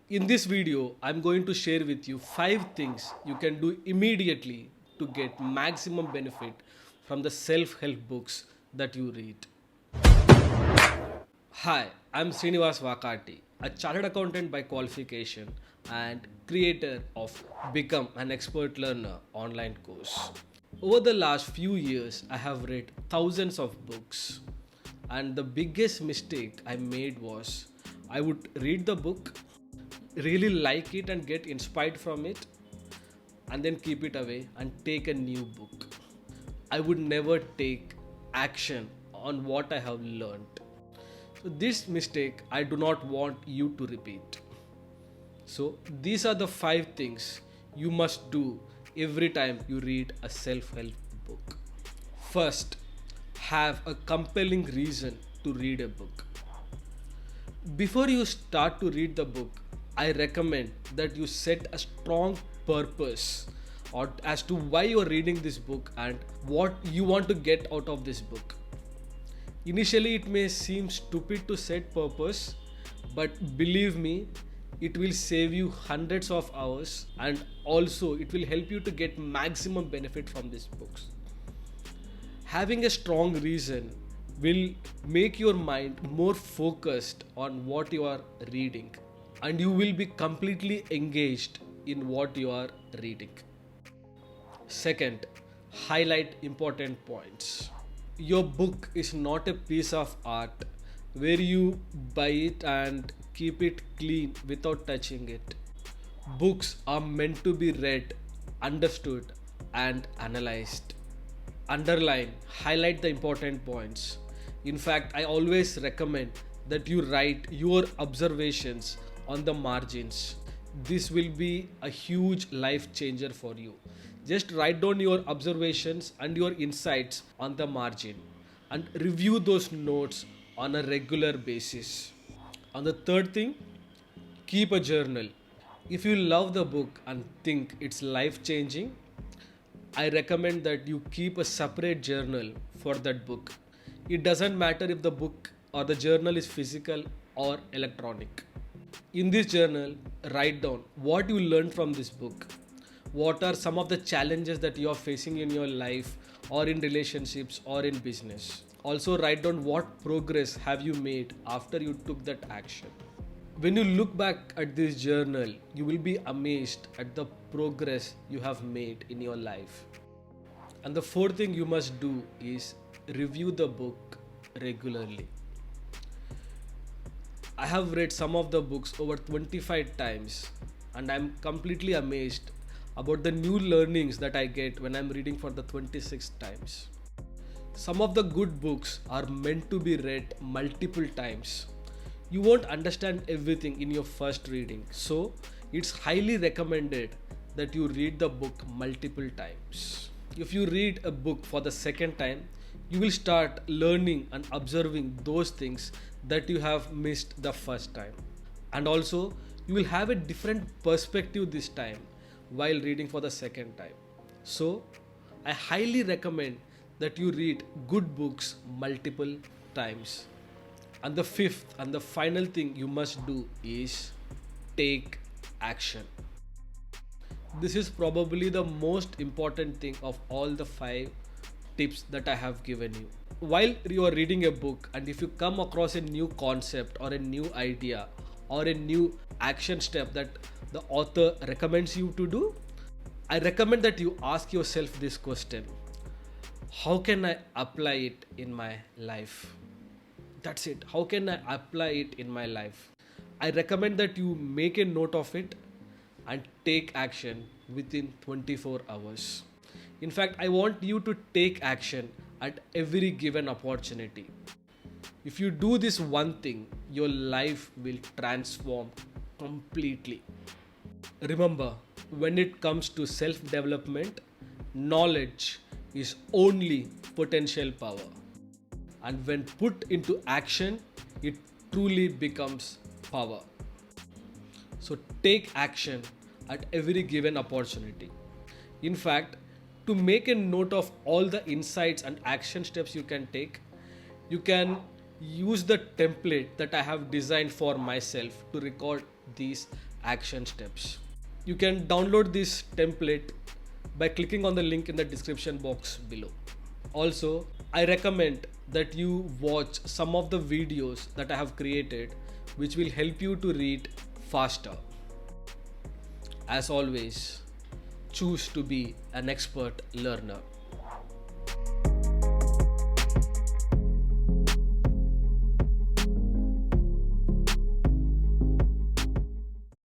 In this video, I'm going to share with you 5 things you can do immediately to get maximum benefit from the self-help books that you read. Hi, I'm Srinivas Vakati, a chartered accountant by qualification and creator of Become an Expert Learner online course. Over the last few years, I have read thousands of books, and the biggest mistake I made was I would read the book, really like it, and get inspired from it, and then keep it away and take a new book. I would never take action on what I have learned. So, this mistake I do not want you to repeat. So, these are the 5 things you must do every time you read a self help book. First, have a compelling reason to read a book. Before you start to read the book, I recommend that you set a strong purpose or as to why you are reading this book and what you want to get out of this book. Initially, it may seem stupid to set purpose, but believe me, it will save you hundreds of hours and also it will help you to get maximum benefit from these books. Having a strong reason will make your mind more focused on what you are reading and you will be completely engaged in what you are reading. Second, highlight important points. Your book is not a piece of art where you buy it and keep it clean without touching it. Books are meant to be read, understood, and analyzed. Underline, highlight the important points. In fact, I always recommend that you write your observations on the margins. This will be a huge life changer for you. Just write down your observations and your insights on the margin and review those notes on a regular basis. On the third thing, keep a journal. If you love the book and think it's life changing, I recommend that you keep a separate journal for that book. It doesn't matter if the book or the journal is physical or electronic. In this journal, write down what you learned from this book. What are some of the challenges that you are facing in your life or in relationships or in business? Also, write down what progress have you made after you took that action. When you look back at this journal, you will be amazed at the progress you have made in your life. And the fourth thing you must do is review the book regularly. I have read some of the books over 25 times and I'm completely amazed about the new learnings that I get when I'm reading for the 26th times. Some of the good books are meant to be read multiple times. You won't understand everything in your first reading, so it's highly recommended that you read the book multiple times. If you read a book for the second time, you will start learning and observing those things that you have missed the first time. And also, you will have a different perspective this time while reading for the second time. So, I highly recommend that you read good books multiple times. And the fifth and the final thing you must do is take action. This is probably the most important thing of all the 5 tips that I have given you. While you are reading a book and if you come across a new concept or a new idea or a new action step that the author recommends you to do, I recommend that you ask yourself this question: how can I apply it in my life? That's it. How can I apply it in my life? I recommend that you make a note of it and take action within 24 hours. In fact, I want you to take action at every given opportunity. If you do this one thing, your life will transform completely. Remember, when it comes to self development, knowledge is only potential power. And when put into action, it truly becomes power. So take action at every given opportunity. In fact, to make a note of all the insights and action steps you can take, you can use the template that I have designed for myself to record these action steps. You can download this template by clicking on the link in the description box below. Also, I recommend that you watch some of the videos that I have created, which will help you to read faster. As always, choose to be an expert learner.